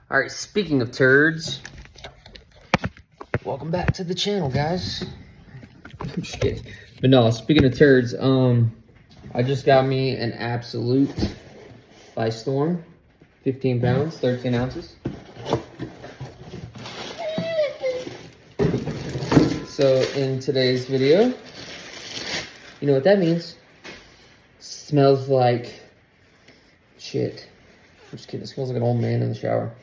All right, speaking of turds, welcome back to the channel, guys. I'm just kidding. But no, speaking of turds, I just got me an Absolute by Storm, 15 pounds, 13 ounces. So in today's video, you know what that means? Smells like shit. I'm just kidding. It smells like an old man in the shower.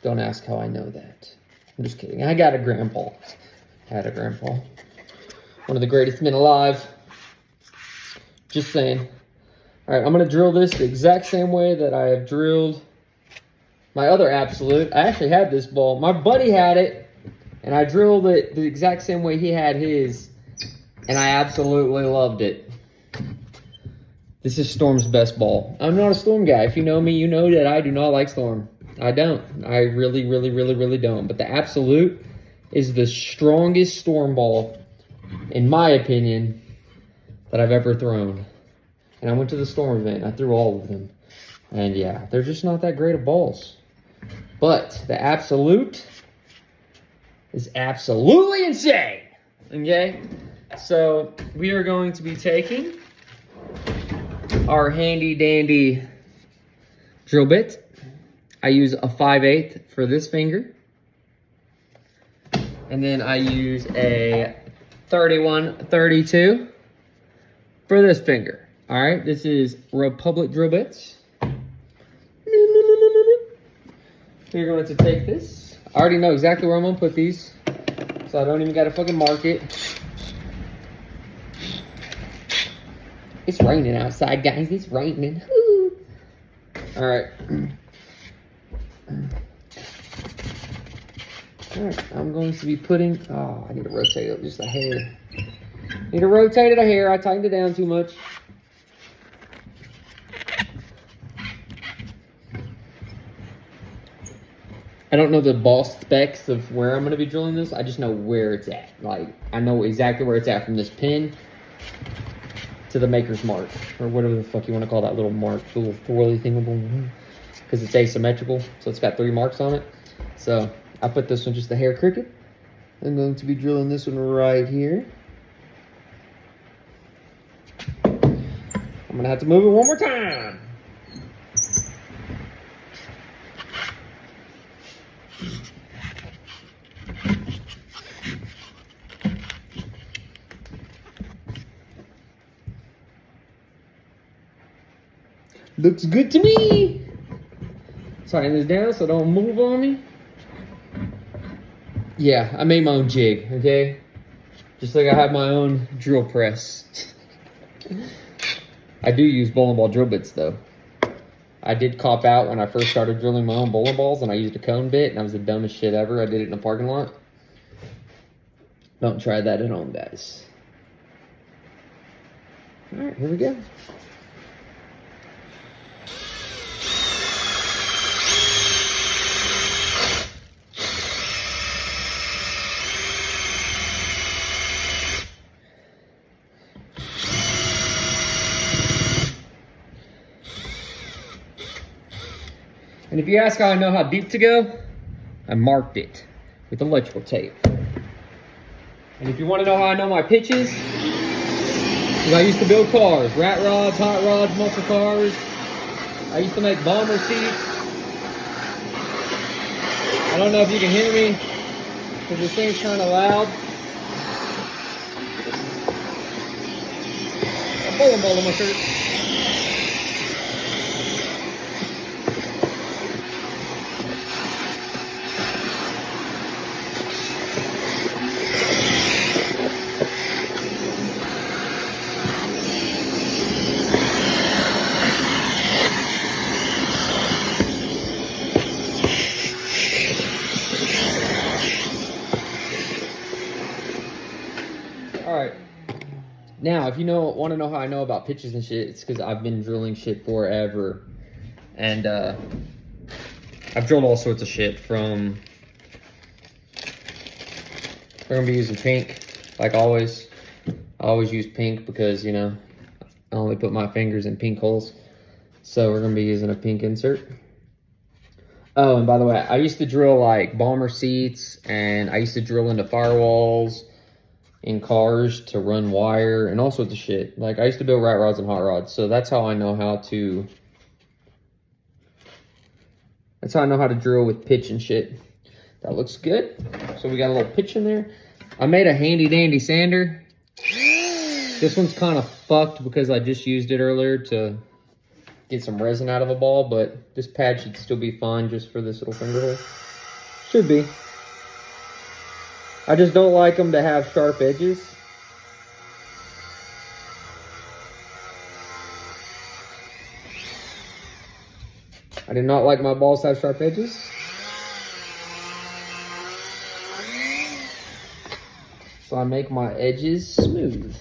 Don't ask how I know that. I'm just kidding. I got a grandpa. I had a grandpa. One of the greatest men alive. Just saying. All right, I'm going to drill this the exact same way that I have drilled my other Absolute. I actually had this ball. My buddy had it, and I drilled it the exact same way he had his, and I absolutely loved it. This is Storm's best ball. I'm not a Storm guy. If you know me, you know that I do not like Storm. I don't. I really don't. But the Absolute is the strongest Storm ball, in my opinion, that I've ever thrown. And I went to the Storm event. I threw all of them. And yeah, they're just not that great of balls. But the Absolute is absolutely insane. Okay? So we are going to be taking our handy dandy drill bit. I use a 5/8 for this finger. And then I use a 31-32 for this finger. All right, this is Republic drill bits. You're going to take this. I already know exactly where I'm gonna put these, so I don't even gotta fucking mark it. It's raining outside, guys. It's raining. Woo. All right. All right, I'm going to be putting, oh, I need to rotate it just a hair. Need to rotate it a hair. I tightened it down too much. I don't know the ball specs of where I'm going to be drilling this. I just know where it's at. Like, I know exactly where it's at from this pin to the maker's mark, or whatever the fuck you want to call that little mark, the little twirly thing, because it's asymmetrical, so it's got 3 marks on it. So I put this one just a hair crooked. I'm going to be drilling this one right here. I'm going to have to move it one more time. Looks good to me. Tighten this down so don't move on me. Yeah, I made my own jig, okay? Just like I have my own drill press. I do use bowling ball drill bits though. I did cop out when I first started drilling my own bowling balls, and I used a cone bit, and that was the dumbest shit ever. I did it in a parking lot. Don't try that at home, guys. All right, here we go. And if you ask how I know how deep to go, I marked it with electrical tape. And if you want to know how I know my pitches, because I used to build cars, rat rods, hot rods, muscle cars. I used to make bomber seats. I don't know if you can hear me, because this thing's kind of loud. A bowling ball on my shirt. All right. Now, if you want to know how I know about pitches and shit, it's because I've been drilling shit forever. And I've drilled all sorts of shit from... We're going to be using pink, like always. I always use pink because, you know, I only put my fingers in pink holes. So we're going to be using a pink insert. Oh, and by the way, I used to drill like bomber seats, and I used to drill into firewalls in cars to run wire and all sorts of shit. Like I used to build rat rods and hot rods, so that's how I know how to. That's how I know how to drill with pitch and shit. That looks good. So we got a little pitch in there. I made a handy dandy sander. This one's kind of fucked because I just used it earlier to get some resin out of a ball, but this pad should still be fine just for this little finger hole. Should be. I just don't like them to have sharp edges. I do not like my balls to have sharp edges. So I make my edges smooth.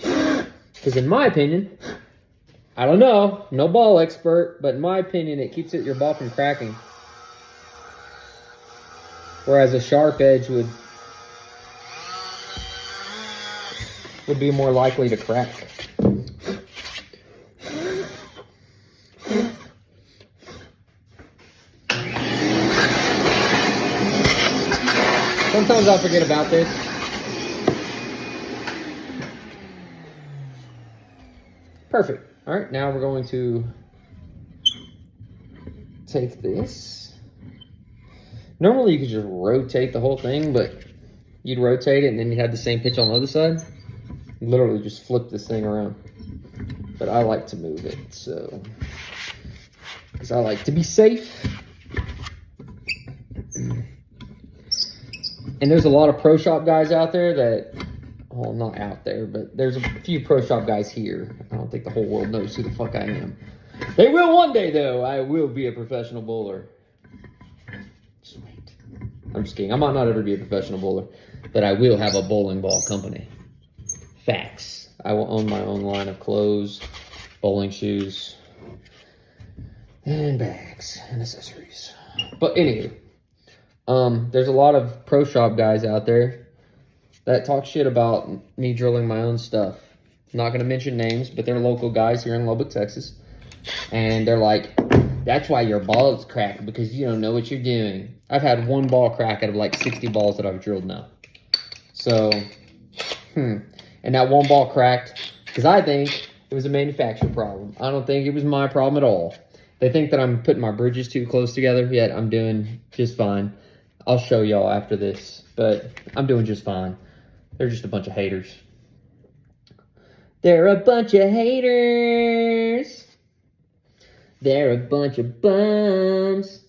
Because in my opinion, I don't know, no ball expert, but in my opinion, it keeps your ball from cracking. Whereas a sharp edge would be more likely to crack. Sometimes I forget about this. Perfect. All right, now we're going to take this. Normally you could just rotate the whole thing, but you'd rotate it and then you had the same pitch on the other side. Literally just flip this thing around. But I like to move it, so, because I like to be safe. And there's a lot of pro shop guys out there that, well, not out there, but there's a few pro shop guys here. I don't think the whole world knows who the fuck I am. They will one day, though. I will be a professional bowler. Just wait. I'm just kidding. I might not ever be a professional bowler, but I will have a bowling ball company. Facts. I will own my own line of clothes, bowling shoes, and bags and accessories. But anywho, there's a lot of pro shop guys out there that talk shit about me drilling my own stuff. I'm not going to mention names, but they're local guys here in Lubbock, Texas. And they're like, that's why your ball is cracked, because you don't know what you're doing. I've had one ball crack out of like 60 balls that I've drilled now. So, and that one ball cracked because I think it was a manufacturer problem. I don't think it was my problem at all. They think that I'm putting my bridges too close together, yet I'm doing just fine. I'll show y'all after this, but I'm doing just fine. They're just a bunch of haters. They're a bunch of haters. They're a bunch of bums.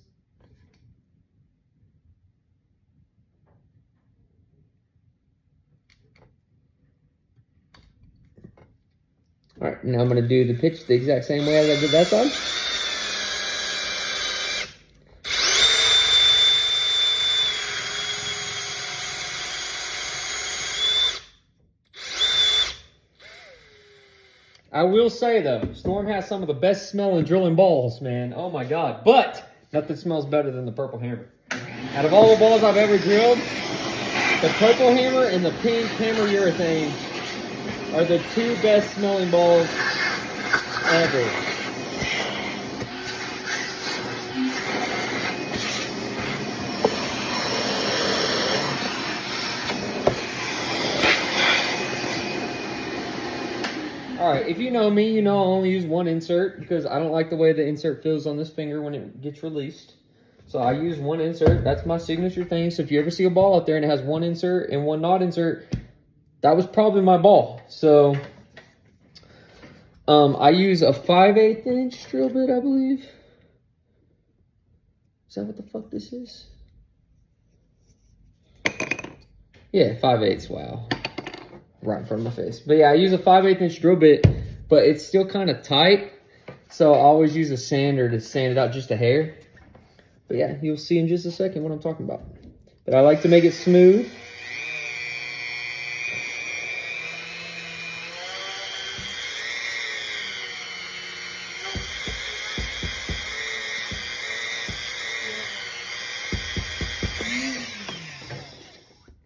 All right, now I'm going to do the pitch the exact same way as I did that side. I will say though, Storm has some of the best smelling drilling balls, man. Oh my God. But nothing smells better than the Purple Hammer. Out of all the balls I've ever drilled, the Purple Hammer and the Pink Hammer Urethane are the two best smelling balls ever. Alright, if you know me, you know I'll only use one insert because I don't like the way the insert feels on this finger when it gets released. So I use one insert. That's my signature thing. So if you ever see a ball out there and it has one insert and one not insert, that was probably my ball. So I use a 5/8 inch drill bit, I believe. Is that what the fuck this is? Yeah, 5/8. Wow. Right in front of my face. But yeah, I use a 5/8 inch drill bit, but it's still kind of tight. So I always use a sander to sand it out just a hair. But yeah, you'll see in just a second what I'm talking about. But I like to make it smooth.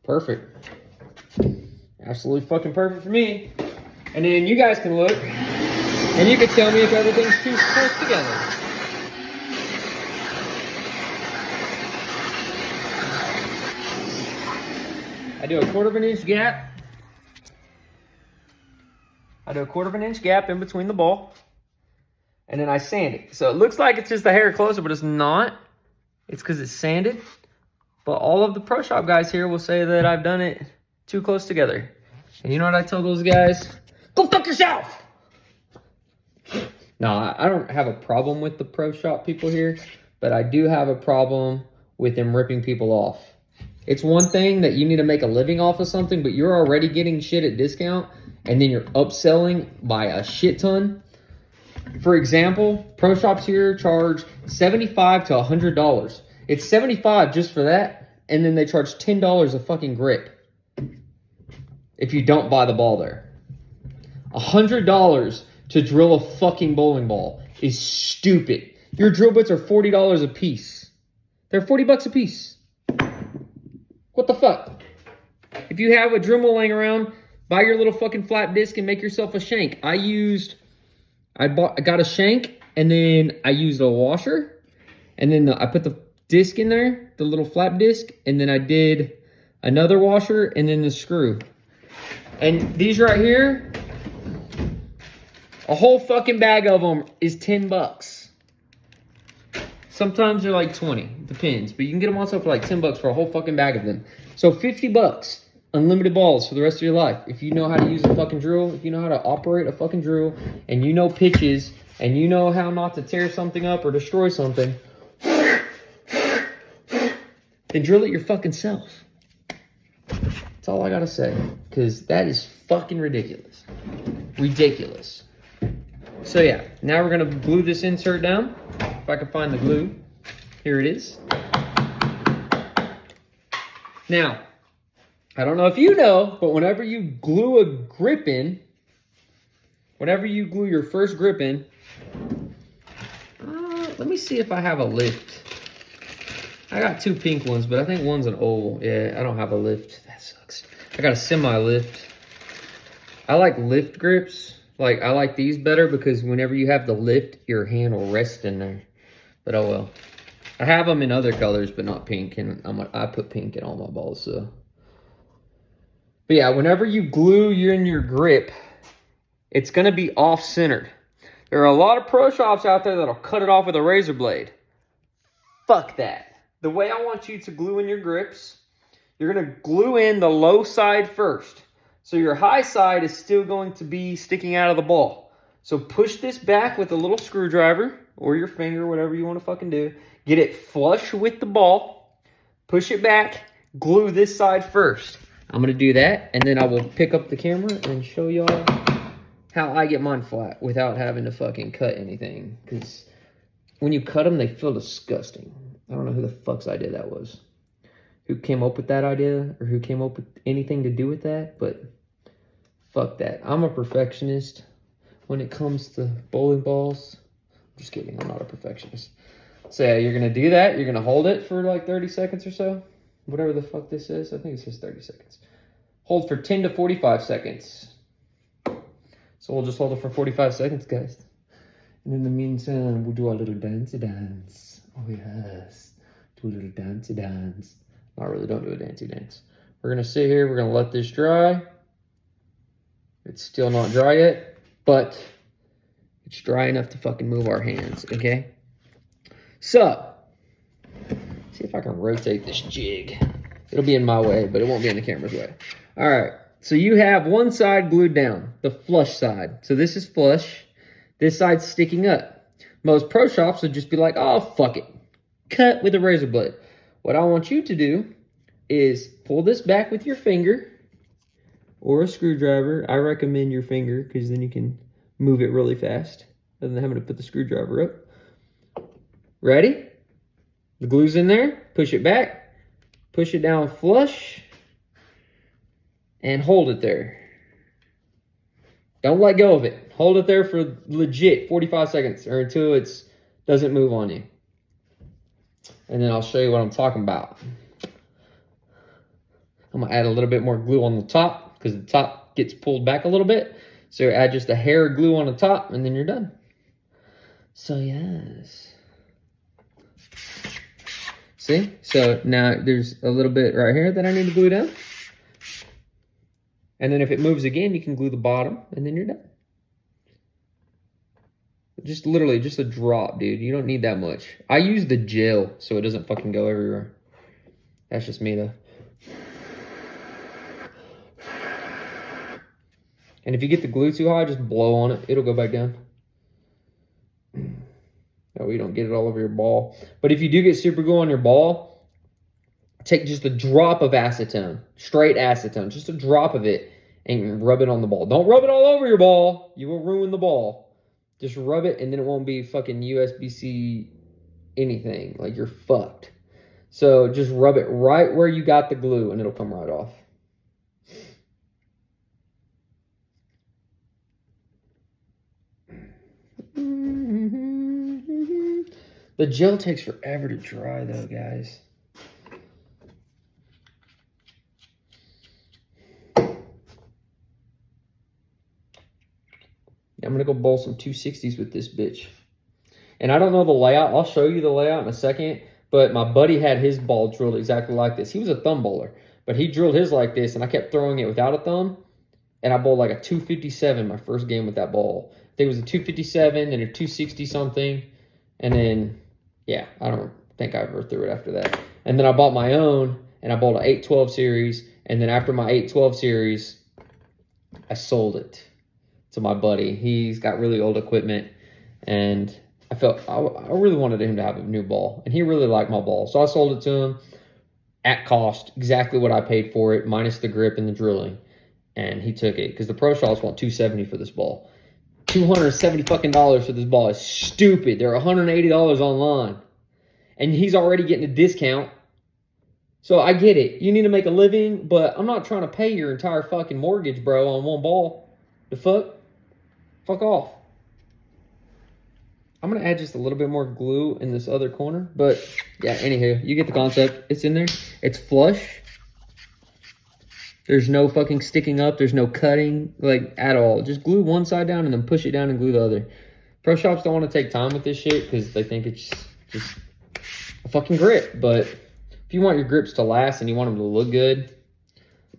Perfect. Absolutely fucking perfect for me. And then you guys can look and you can tell me if everything's too close together. I do a 1/4 inch gap. I do a 1/4 inch gap in between the ball. And then I sand it. So it looks like it's just a hair closer, but it's not. It's because it's sanded. But all of the pro shop guys here will say that I've done it too close together. And you know what I tell those guys? Go fuck yourself! No, I don't have a problem with the pro shop people here, but I do have a problem with them ripping people off. It's one thing that you need to make a living off of something, but you're already getting shit at discount, and then you're upselling by a shit ton. For example, pro shops here charge $75 to $100. It's $75 just for that, and then they charge $10 a fucking grip if you don't buy the ball there. $100 to drill a fucking bowling ball is stupid. Your drill bits are $40 a piece. They're $40 a piece. What the fuck? If you have a Dremel laying around, buy your little fucking flat disc and make yourself a shank. I got a shank, and then I used a washer, and then I put the disc in there, the little flap disc, and then I did another washer, and then the screw. And these right here, a whole fucking bag of them is $10. Sometimes they're like 20, depends. But you can get them also for like $10 for a whole fucking bag of them. So $50, unlimited balls for the rest of your life. If you know how to use a fucking drill, if you know how to operate a fucking drill, and you know pitches, and you know how not to tear something up or destroy something, then drill it your fucking self. That's all I gotta say. Because that is fucking ridiculous. Ridiculous. So yeah, now we're gonna glue this insert down. If I can find the glue. Here it is. Now, I don't know if you know, but whenever you glue a grip in, whenever you glue your first grip in, let me see if I have a lift. I got 2 pink ones, but I think one's an oval. Yeah, I don't have a lift. That sucks. I got a semi-lift. I like lift grips. Like, I like these better because whenever you have the lift, your hand will rest in there. But oh well. I have them in other colors, but not pink. And I put pink in all my balls, so. But yeah, whenever you glue your grip, it's going to be off-centered. There are a lot of pro shops out there that'll cut it off with a razor blade. Fuck that. The way I want you to glue in your grips, you're going to glue in the low side first. So your high side is still going to be sticking out of the ball. So push this back with a little screwdriver or your finger, whatever you want to fucking do. Get it flush with the ball. Push it back. Glue this side first. I'm going to do that, and then I will pick up the camera and show y'all how I get mine flat without having to fucking cut anything. Because when you cut them, they feel disgusting. I don't know who the fuck's idea that was. Who came up with that idea, or who came up with anything to do with that, but fuck that. I'm a perfectionist when it comes to bowling balls. I'm just kidding, I'm not a perfectionist. So yeah, you're gonna do that. You're gonna hold it for like 30 seconds or so. Whatever the fuck this is. I think it says 30 seconds. Hold for 10 to 45 seconds. So we'll just hold it for 45 seconds, guys. And in the meantime, we'll do our little dancey dance. Oh yes, do a little dancey dance. Not really, don't do a dancey dance. We're gonna sit here, we're gonna let this dry. It's still not dry yet, but it's dry enough to fucking move our hands, okay? So, see if I can rotate this jig. It'll be in my way, but it won't be in the camera's way. All right, so you have one side glued down, the flush side. So this is flush, this side's sticking up. Most pro shops would just be like, oh, fuck it. Cut with a razor blade. What I want you to do is pull this back with your finger or a screwdriver. I recommend your finger because then you can move it really fast rather than having to put the screwdriver up. Ready? The glue's in there. Push it back. Push it down flush. And hold it there. Don't let go of it. Hold it there for legit 45 seconds or until it doesn't move on you. And then I'll show you what I'm talking about. I'm going to add a little bit more glue on the top because the top gets pulled back a little bit. So add just a hair of glue on the top and then you're done. So yes. See? So now there's a little bit right here that I need to glue down. And then if it moves again, you can glue the bottom, and then you're done. Just literally, just a drop, dude. You don't need that much. I use the gel so it doesn't fucking go everywhere. That's just me, though. And if you get the glue too high, just blow on it. It'll go back down. No, you don't get it all over your ball. But if you do get super glue on your ball, take just a drop of acetone. Straight acetone. Just a drop of it. And rub it on the ball. Don't rub it all over your ball. You will ruin the ball. Just rub it, and then it won't be fucking USB-C anything. Like, you're fucked. So just rub it right where you got the glue, and it'll come right off. The gel takes forever to dry, though, guys. I'm going to go bowl some 260s with this bitch. And I don't know the layout. I'll show you the layout in a second. But my buddy had his ball drilled exactly like this. He was a thumb bowler. But he drilled his like this. And I kept throwing it without a thumb. And I bowled like a 257 my first game with that ball. I think it was a 257 and a 260 something. And then, yeah, I don't think I ever threw it after that. And then I bought my own. And I bowled an 812 series. And then after my 812 series, I sold it to my buddy. He's got really old equipment, and I really wanted him to have a new ball, and he really liked my ball, so I sold it to him at cost, exactly what I paid for it, minus the grip and the drilling, and he took it because the pro shops want $270 for this ball. $270 fucking dollars for this ball is stupid. They're $180 online, and he's already getting a discount. So I get it. You need to make a living, but I'm not trying to pay your entire fucking mortgage, bro, on one ball. The fuck? Fuck off. I'm going to add just a little bit more glue in this other corner. But, yeah, anywho, you get the concept. It's in there. It's flush. There's no fucking sticking up. There's no cutting, like, at all. Just glue one side down and then push it down and glue the other. Pro shops don't want to take time with this shit because they think it's just a fucking grip. But if you want your grips to last and you want them to look good,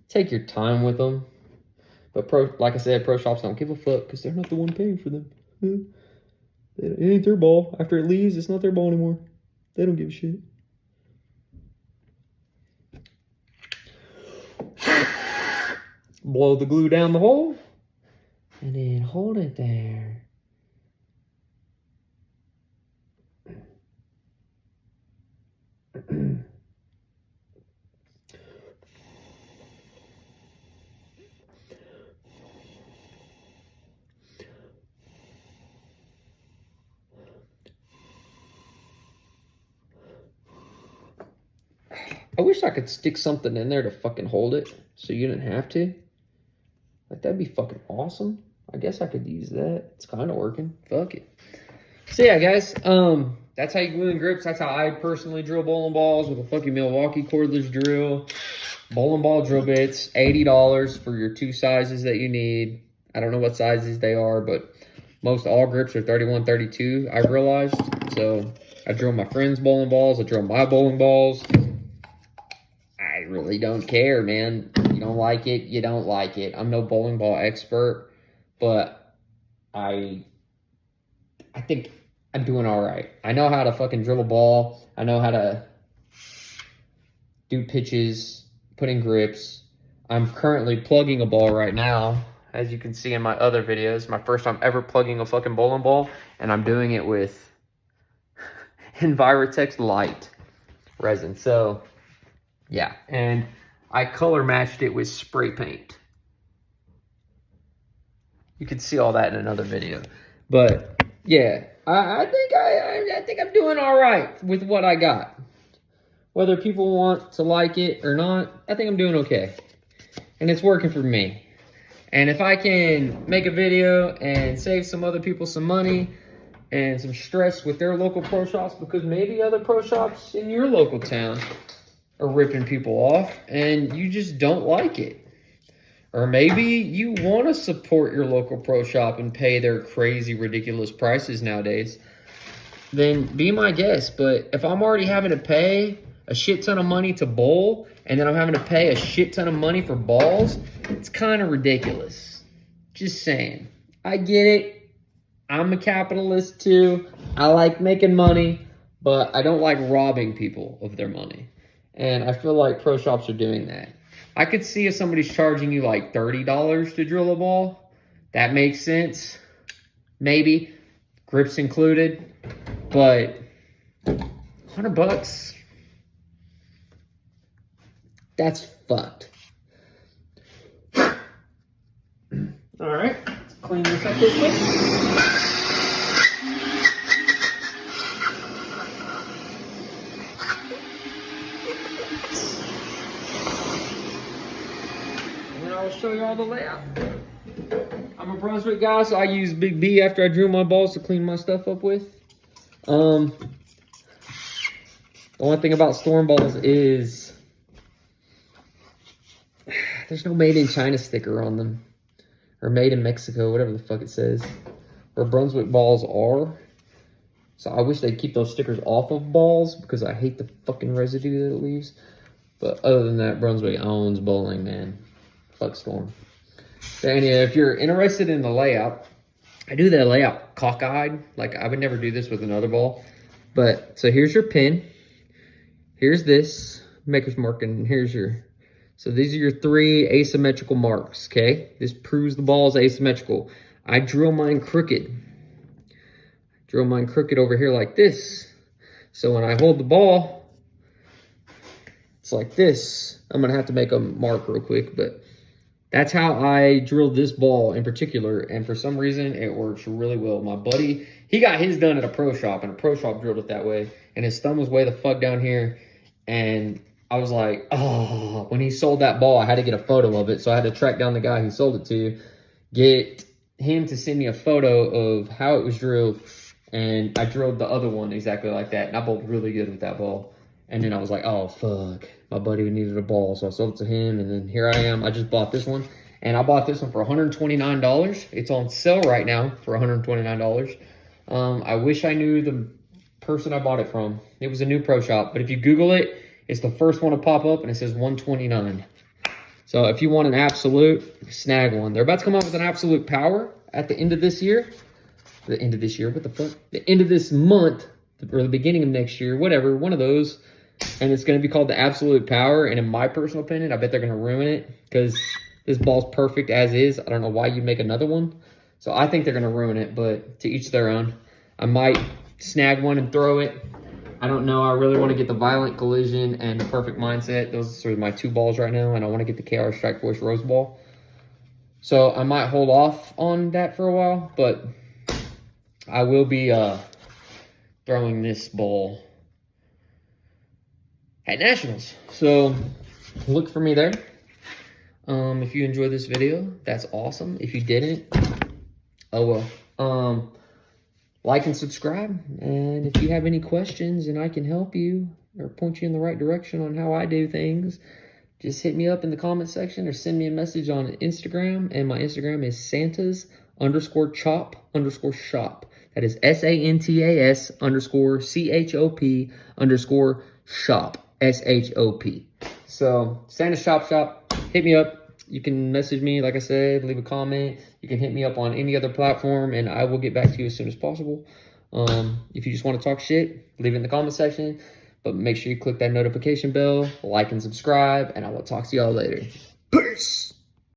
take your time with them. But like I said, pro shops don't give a fuck because they're not the one paying for them. It ain't their ball. After it leaves, it's not their ball anymore. They don't give a shit. Blow the glue down the hole. And then hold it there. I wish I could stick something in there to fucking hold it so you didn't have to. Like, that'd be fucking awesome. I guess I could use that. It's kind of working. Fuck it. So, yeah, guys. That's how you glue in grips. That's how I personally drill bowling balls with a fucking Milwaukee cordless drill. Bowling ball drill bits. $80 for your two sizes that you need. I don't know what sizes they are, but most all grips are 31, 32, I've realized. So, I drill my friends' bowling balls. I drill my bowling balls. I really don't care, man. You don't like it, you don't like it. I'm no bowling ball expert, but I think I'm doing all right. I know how to fucking drill a ball. I know how to do pitches, put in grips. I'm currently plugging a ball right now. As you can see in my other videos, my first time ever plugging a fucking bowling ball, and I'm doing it with Envirotex Light resin. So, yeah, and I color matched it with spray paint. You can see all that in another video. But, yeah, I think I'm doing all right with what I got. Whether people want to like it or not, I think I'm doing okay. And it's working for me. And if I can make a video and save some other people some money and some stress with their local pro shops, because maybe other pro shops in your local town are ripping people off and you just don't like it. Or maybe you want to support your local pro shop and pay their crazy, ridiculous prices nowadays, then be my guest. But if I'm already having to pay a shit ton of money to bowl, and then I'm having to pay a shit ton of money for balls. It's kind of ridiculous. Just saying. I get it. I'm a capitalist too. I like making money, but I don't like robbing people of their money. And I feel like pro shops are doing that. I could see if somebody's charging you like $30 to drill a ball. That makes sense. Maybe. Grips included. But $100, that's fucked. All right, let's clean this up real quick. And then I'll show you all the layout. I'm a Brunswick guy, so I use Big B after I drill my balls to clean my stuff up with. The only thing about storm balls is there's no made in China sticker on them, or made in Mexico, whatever the fuck it says, where Brunswick balls are. So I wish they'd keep those stickers off of balls because I hate the fucking residue that it leaves. But other than that, Brunswick owns bowling, man. Fuck storm. But anyway, if you're interested in the layout, I do the layout cockeyed. Like, I would never do this with another ball. But, so here's your pin. Here's this maker's mark, and here's your... So these are your 3 asymmetrical marks, okay? This proves the ball is asymmetrical. I drill mine crooked. Drill mine crooked over here like this. So when I hold the ball, it's like this. I'm going to have to make a mark real quick, but... That's how I drilled this ball in particular, and for some reason, it works really well. My buddy, he got his done at a pro shop, and a pro shop drilled it that way, and his thumb was way the fuck down here, and I was like, oh, when he sold that ball, I had to get a photo of it, so I had to track down the guy who sold it to, get him to send me a photo of how it was drilled, and I drilled the other one exactly like that, and I bowled really good with that ball. And then I was like, oh, fuck. My buddy needed a ball, so I sold it to him. And then here I am. I just bought this one. And I bought this one for $129. It's on sale right now for $129. I wish I knew the person I bought it from. It was a new pro shop. But if you Google it, it's the first one to pop up, and it says $129. So if you want an absolute, snag one. They're about to come out with an absolute power at the end of this year. The end of this year? What the fuck? The end of this month, or the beginning of next year, whatever, one of those. And it's going to be called the Absolute Power. And in my personal opinion, I bet they're going to ruin it because this ball's perfect as is. I don't know why you make another one. So I think they're going to ruin it, but to each their own. I might snag one and throw it. I don't know. I really want to get the Violent Collision and the Perfect Mindset. Those are my 2 balls right now. And I want to get the KR Strike Force Rose Ball. So I might hold off on that for a while, but I will be throwing this ball at Nationals. So look for me there. If you enjoyed this video, that's awesome. If you didn't, oh well. Like and subscribe. And if you have any questions and I can help you or point you in the right direction on how I do things, just hit me up in the comment section or send me a message on Instagram. And my Instagram is Santas_chop_shop. That is SANTAS_CHOP_shop. SHOP. So Santa's Shop. Hit me up. You can message me, like I said, leave a comment. You can hit me up on any other platform, and I will get back to you as soon as possible. If you just want to talk shit, leave it in the comment section. But make sure you click that notification bell, like and subscribe, and I will talk to y'all later. Peace.